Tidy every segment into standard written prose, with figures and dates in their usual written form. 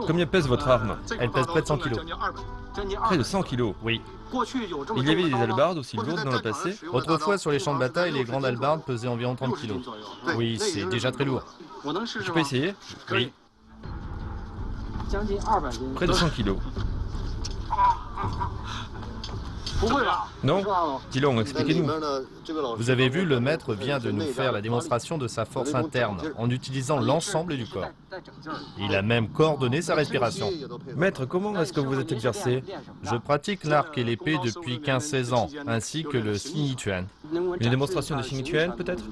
Combien pèse votre arme? Elle pèse près de 100 kilos. Près de 100 kilos. Oui. Il y avait des hallebardes aussi lourdes dans le passé? Autrefois, sur les champs de bataille, les grandes hallebardes pesaient environ 30 kilos. Oui, c'est déjà très lourd. Je peux essayer? Oui. Près de 100 kilos. Non? Dis-donc, expliquez-nous. Vous avez vu, le maître vient de nous faire la démonstration de sa force interne en utilisant l'ensemble du corps. Il a même coordonné sa respiration. Maître, comment est-ce que vous êtes exercé? Je pratique l'arc et l'épée depuis 15-16 ans, ainsi que le Xing Yi Quan. Une démonstration de Xing Yi Quan, peut-être?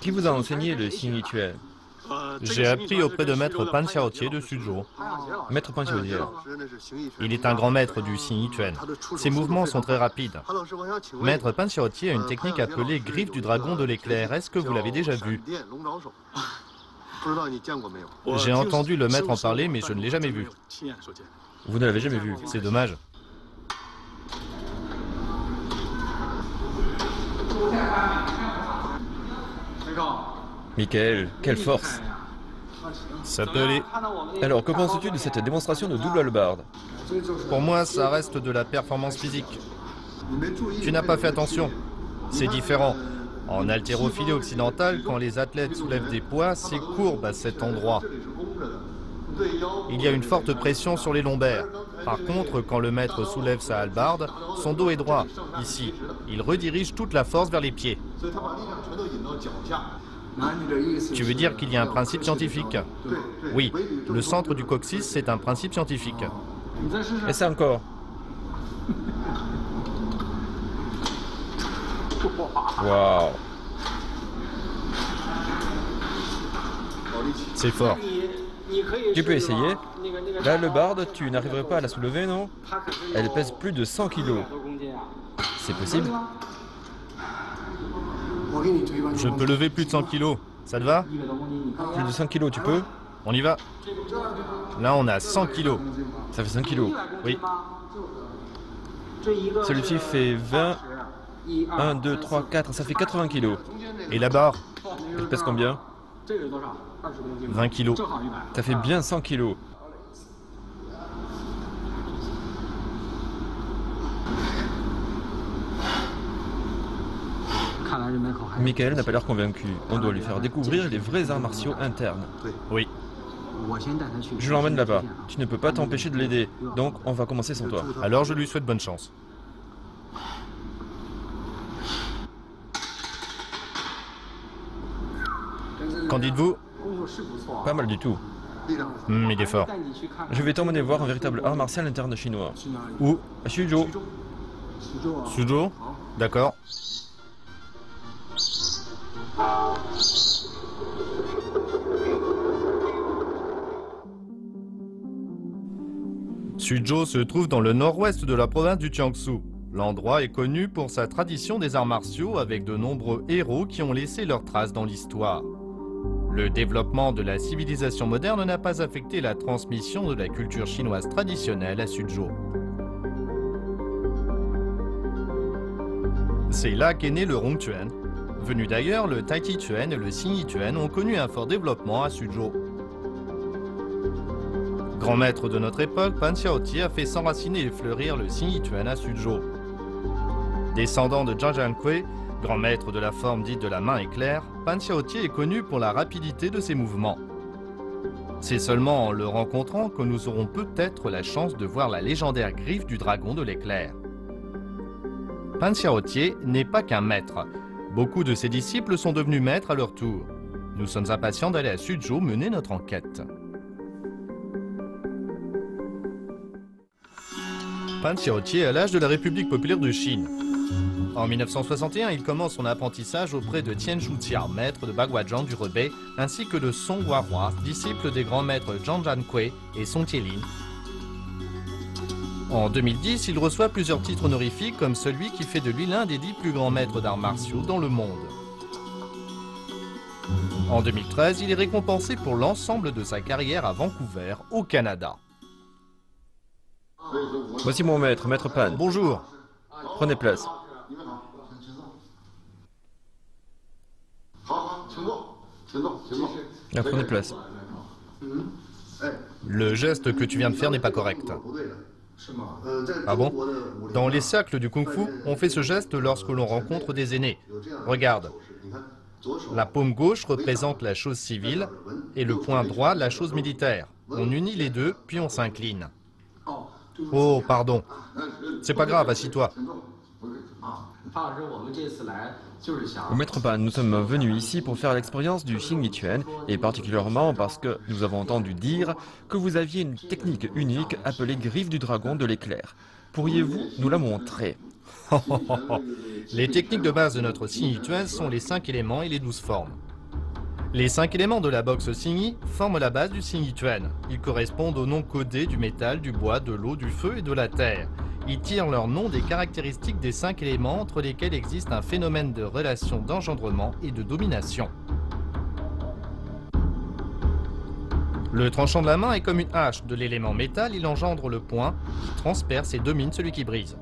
Qui vous a enseigné le Xing Yi Quan? J'ai appris auprès de maître Pan Xiaotie de Suzhou. Maître Pan Xiaotie. Il est un grand maître du Xing Yi Quan. Ses mouvements sont très rapides. Maître Pan Xiaotie a une technique appelée griffe du dragon de l'éclair. Est-ce que vous l'avez déjà vue? J'ai entendu le maître en parler, mais je ne l'ai jamais vu. Vous ne l'avez jamais vu? C'est dommage. Michael, quelle force! Ça peut aller. Alors, que penses-tu de cette démonstration de double hallebarde? Pour moi, ça reste de la performance physique. Tu n'as pas fait attention. C'est différent. En haltérophilie occidentale, quand les athlètes soulèvent des poids, c'est courbe à cet endroit. Il y a une forte pression sur les lombaires. Par contre, quand le maître soulève sa hallebarde, son dos est droit, ici. Il redirige toute la force vers les pieds. Tu veux dire qu'il y a un principe scientifique? Oui, le centre du coccyx, c'est un principe scientifique. Et ça encore? Waouh! C'est fort. Tu peux essayer. La hallebarde, tu n'arriverais pas à la soulever, non? Elle pèse plus de 100 kilos. C'est possible? Je peux lever plus de 100 kilos. Ça te va? Plus de 100 kilos, tu peux? On y va. Là, on a 100 kilos. Ça fait 5 kilos. Oui. Celui-ci fait 20. 1, 2, 3, 4, ça fait 80 kilos. Et la barre? Elle pèse combien? 20 kilos. Ça fait bien 100 kilos. Michael n'a pas l'air convaincu. On doit lui faire découvrir les vrais arts martiaux internes. Oui. Je l'emmène là-bas. Tu ne peux pas t'empêcher de l'aider, donc on va commencer sans toi. Alors je lui souhaite bonne chance. Qu'en dites-vous? Pas mal du tout. Il est fort. Je vais t'emmener voir un véritable art martial interne chinois. Où? À Suzhou. Suzhou? D'accord. Suzhou se trouve dans le nord-ouest de la province du Jiangsu. L'endroit est connu pour sa tradition des arts martiaux avec de nombreux héros qui ont laissé leurs traces dans l'histoire. Le développement de la civilisation moderne n'a pas affecté la transmission de la culture chinoise traditionnelle à Suzhou. C'est là qu'est né le Rongquan. Venu d'ailleurs, le Tai Chi Chuan et le Xing Yi Chuan ont connu un fort développement à Suzhou. Grand maître de notre époque, Pan Xiaotie a fait s'enraciner et fleurir le Xing Yi Chuan à Suzhou. Descendant de Zhang Jiankui, grand maître de la forme dite de la main éclair, Pan Xiaotie est connu pour la rapidité de ses mouvements. C'est seulement en le rencontrant que nous aurons peut-être la chance de voir la légendaire griffe du dragon de l'éclair. Pan Xiaotie n'est pas qu'un maître. Beaucoup de ses disciples sont devenus maîtres à leur tour. Nous sommes impatients d'aller à Suzhou mener notre enquête. Pan Xiaotie est à l'âge de la République populaire de Chine. En 1961, il commence son apprentissage auprès de Tian Zhuxia, maître de Baguazhang du Rebei, ainsi que de Song Huarua, disciple des grands maîtres Zhang Jiankui et Song Jielin. En 2010, il reçoit plusieurs titres honorifiques comme celui qui fait de lui l'un des 10 plus grands maîtres d'arts martiaux dans le monde. En 2013, il est récompensé pour l'ensemble de sa carrière à Vancouver, au Canada. Voici mon maître, Maître Pan. Bonjour. Prenez place. Prenez place. Le geste que tu viens de faire n'est pas correct. Ah bon? Dans les cercles du kung-fu, on fait ce geste lorsque l'on rencontre des aînés. Regarde. La paume gauche représente la chose civile et le poing droit la chose militaire. On unit les deux, puis on s'incline. Oh, pardon. C'est pas grave, assis-toi. Maître Pan, nous sommes venus ici pour faire l'expérience du Xing Yi Quan, et particulièrement parce que nous avons entendu dire que vous aviez une technique unique appelée griffe du dragon de l'éclair. Pourriez-vous nous la montrer? Les techniques de base de notre Xing Yi Quan sont les 5 éléments et les 12 formes. Les 5 éléments de la boxe Xing Yi forment la base du Xing Yi Quan. Ils correspondent aux noms codés du métal, du bois, de l'eau, du feu et de la terre. Ils tirent leur nom des caractéristiques des 5 éléments entre lesquels existe un phénomène de relation d'engendrement et de domination. Le tranchant de la main est comme une hache. De l'élément métal, il engendre le poing qui transperce et domine celui qui brise.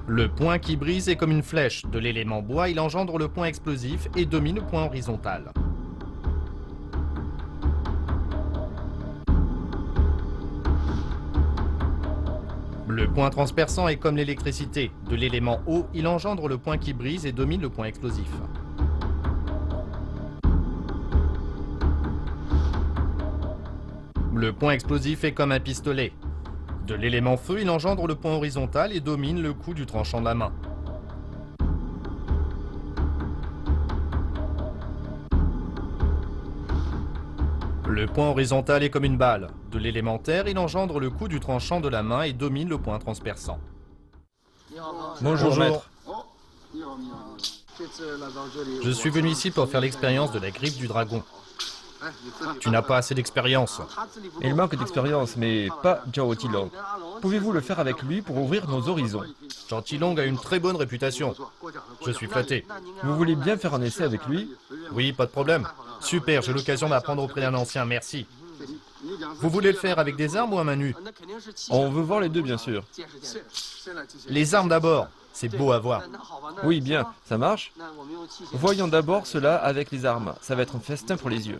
Le point qui brise est comme une flèche. De l'élément bois, il engendre le point explosif et domine le point horizontal. Le point transperçant est comme l'électricité. De l'élément eau, il engendre le point qui brise et domine le point explosif. Le point explosif est comme un pistolet. De l'élément feu, il engendre le point horizontal et domine le coup du tranchant de la main. Le point horizontal est comme une balle. De l'élémentaire, il engendre le coup du tranchant de la main et domine le point transperçant. Bonjour, maître. Je suis venu ici pour faire l'expérience de la griffe du dragon. Tu n'as pas assez d'expérience. Il manque d'expérience, mais pas Zhao Tilong. Pouvez-vous le faire avec lui pour ouvrir nos horizons? Zhao Tilong a une très bonne réputation. Je suis flatté. Vous voulez bien faire un essai avec lui? Oui, pas de problème. Super, j'ai l'occasion d'apprendre auprès d'un ancien, merci. Vous voulez le faire avec des armes ou à main nue? On veut voir les deux, bien sûr. Les armes d'abord. C'est beau à voir. Oui, bien. Ça marche? Voyons d'abord cela avec les armes. Ça va être un festin pour les yeux.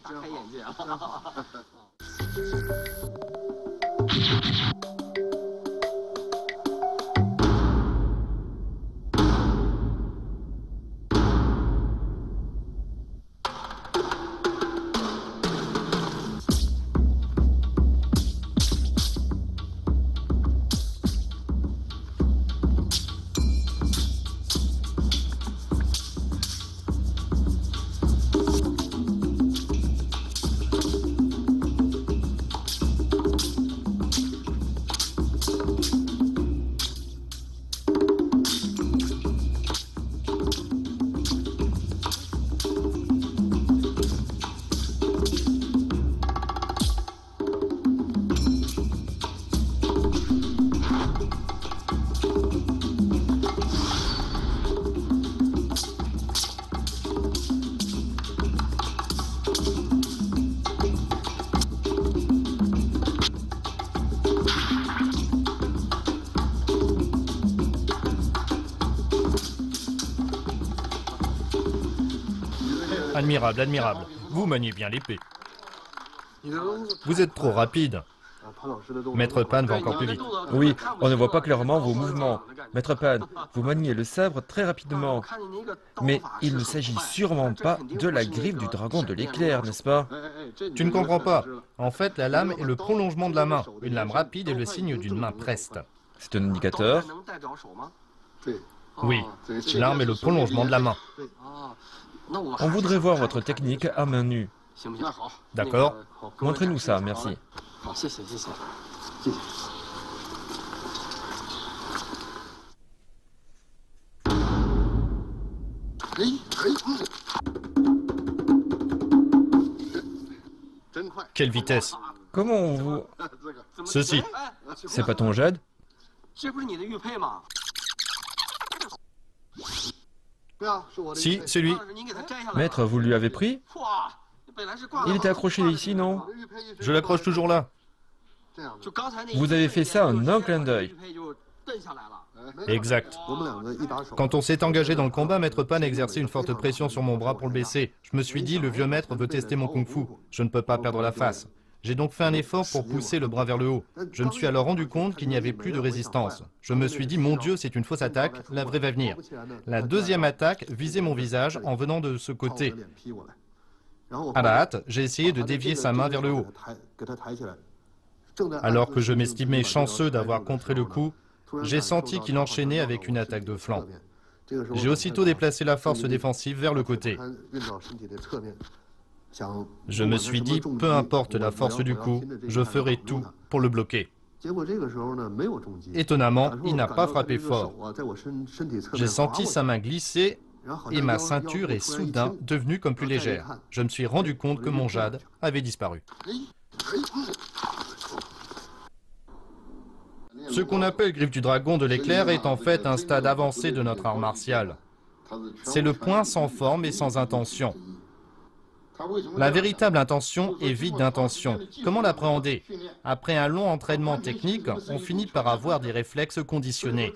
Admirable, admirable. Vous maniez bien l'épée. Vous êtes trop rapide. Maître Pan va encore plus vite. Oui, on ne voit pas clairement vos mouvements. Maître Pan, vous maniez le sabre très rapidement. Mais il ne s'agit sûrement pas de la griffe du dragon de l'éclair, n'est-ce pas? Tu ne comprends pas. En fait, la lame est le prolongement de la main. Une lame rapide est le signe d'une main preste. C'est un indicateur. Oui, l'arme est le prolongement de la main. On voudrait voir votre technique à main nue. D'accord. Montrez-nous ça, merci. Quelle vitesse! Comment vous... Ceci. C'est pas ton jade? Si, c'est lui. Maître, vous lui avez pris? Il était accroché ici, non? Je l'accroche toujours là. Vous avez fait ça en un clin d'œil. Exact. Quand on s'est engagé dans le combat, Maître Pan a exercé une forte pression sur mon bras pour le baisser. Je me suis dit, le vieux maître veut tester mon kung-fu. Je ne peux pas perdre la face. J'ai donc fait un effort pour pousser le bras vers le haut. Je me suis alors rendu compte qu'il n'y avait plus de résistance. Je me suis dit, mon Dieu, c'est une fausse attaque, la vraie va venir. La deuxième attaque visait mon visage en venant de ce côté. À la hâte, j'ai essayé de dévier sa main vers le haut. Alors que je m'estimais chanceux d'avoir contré le coup, j'ai senti qu'il enchaînait avec une attaque de flanc. J'ai aussitôt déplacé la force défensive vers le côté. Je me suis dit, peu importe la force du coup, je ferai tout pour le bloquer. Étonnamment, il n'a pas frappé fort. J'ai senti sa main glisser et ma ceinture est soudain devenue comme plus légère. Je me suis rendu compte que mon jade avait disparu. Ce qu'on appelle griffe du dragon de l'éclair est en fait un stade avancé de notre art martial. C'est le point sans forme et sans intention. La véritable intention est vide d'intention. Comment l'appréhender? Après un long entraînement technique, on finit par avoir des réflexes conditionnés.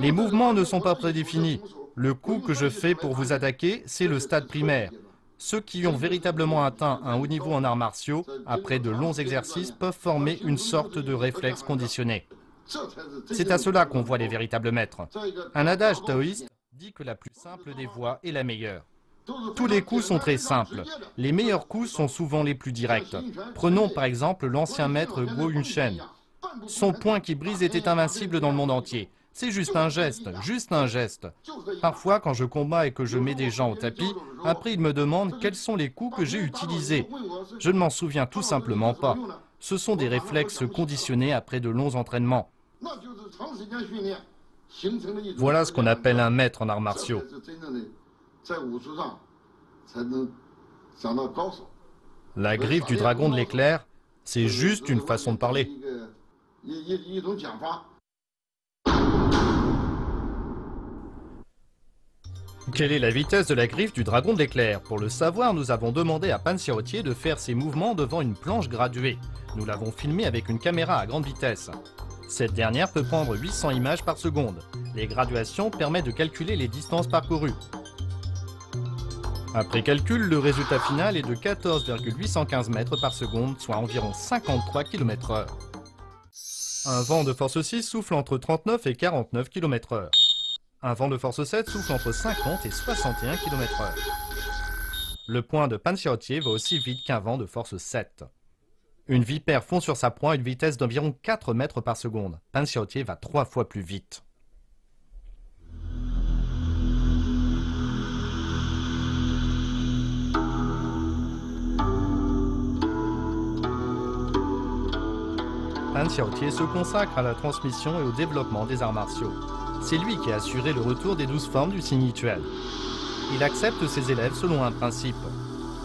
Les mouvements ne sont pas prédéfinis. Le coup que je fais pour vous attaquer, c'est le stade primaire. Ceux qui ont véritablement atteint un haut niveau en arts martiaux, après de longs exercices, peuvent former une sorte de réflexe conditionné. C'est à cela qu'on voit les véritables maîtres. Un adage taoïste dit que la plus simple des voies est la meilleure. Tous les coups sont très simples. Les meilleurs coups sont souvent les plus directs. Prenons par exemple l'ancien maître Guo Yunshen. Son poing qui brise était invincible dans le monde entier. C'est juste un geste, juste un geste. Parfois, quand je combats et que je mets des gens au tapis, après ils me demandent quels sont les coups que j'ai utilisés. Je ne m'en souviens tout simplement pas. Ce sont des réflexes conditionnés après de longs entraînements. Voilà ce qu'on appelle un maître en arts martiaux. La griffe du dragon de l'éclair, c'est juste une façon de parler. Quelle est la vitesse de la griffe du dragon de l'éclair? Pour le savoir, nous avons demandé à Pan Xiaotier de faire ses mouvements devant une planche graduée. Nous l'avons filmé avec une caméra à grande vitesse. Cette dernière peut prendre 800 images par seconde. Les graduations permettent de calculer les distances parcourues. Après calcul, le résultat final est de 14,815 mètres par seconde, soit environ 53 km/h. Un vent de force 6 souffle entre 39 et 49 km/h. Un vent de force 7 souffle entre 50 et 61 km/h. Le point de Pan Xiaotier va aussi vite qu'un vent de force 7. Une vipère fond sur sa proie à une vitesse d'environ 4 mètres par seconde. Pan Xiaotier va 3 fois plus vite. Pan Xiaotier se consacre à la transmission et au développement des arts martiaux. C'est lui qui a assuré le retour des 12 formes du Xing Yi-Tuan. Il accepte ses élèves selon un principe.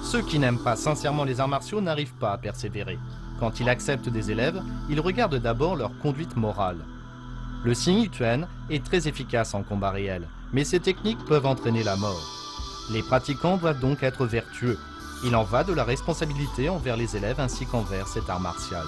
Ceux qui n'aiment pas sincèrement les arts martiaux n'arrivent pas à persévérer. Quand il accepte des élèves, il regarde d'abord leur conduite morale. Le Xing Yi-Tuan est très efficace en combat réel, mais ces techniques peuvent entraîner la mort. Les pratiquants doivent donc être vertueux. Il en va de la responsabilité envers les élèves ainsi qu'envers cet art martial.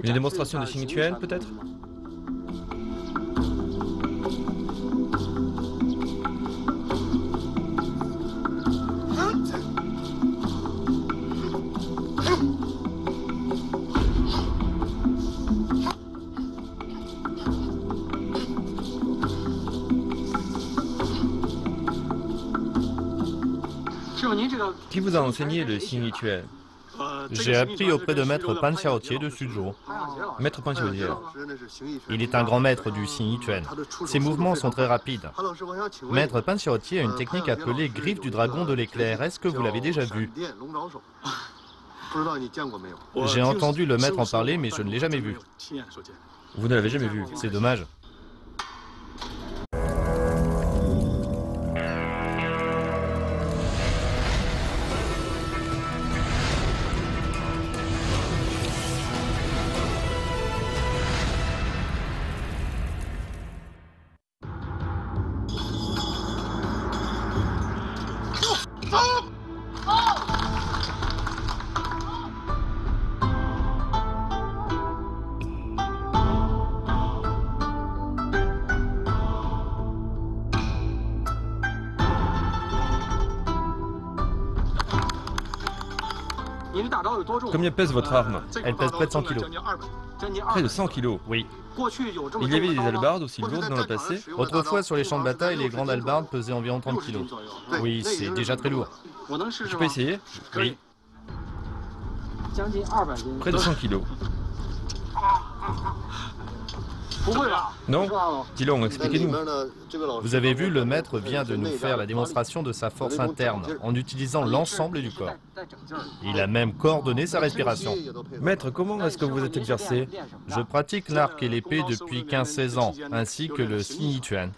Une démonstration de Xing Yi-Tuan, peut-être? Qui vous a enseigné le Xing Yi-Tuan? J'ai appris auprès de maître Pan Xiaotie de Suzhou. Maître Pan Xiaotie. Il est un grand maître du Xing Yituan. Ses mouvements sont très rapides. Maître Pan Xiaotie a une technique appelée griffe du dragon de l'éclair. Est-ce que vous l'avez déjà vue? J'ai entendu le maître en parler, mais je ne l'ai jamais vu. Vous ne l'avez jamais vu. C'est dommage. Combien pèse votre arme? Elle pèse près de 100 kilos. Près de 100 kilos. Oui. Il y avait des hallebardes aussi lourdes dans le passé? Autrefois, sur les champs de bataille, les grandes hallebardes pesaient environ 30 kilos. Oui, c'est déjà très lourd. Je peux essayer? Oui. Près de 100 kilos. Non? Dis-le, expliquez-nous. Vous avez vu, le maître vient de nous faire la démonstration de sa force interne en utilisant l'ensemble du corps. Il a même coordonné sa respiration. Maître, comment est-ce que vous êtes exercé? Je pratique l'arc et l'épée depuis 15-16 ans, ainsi que le Xing Yituan.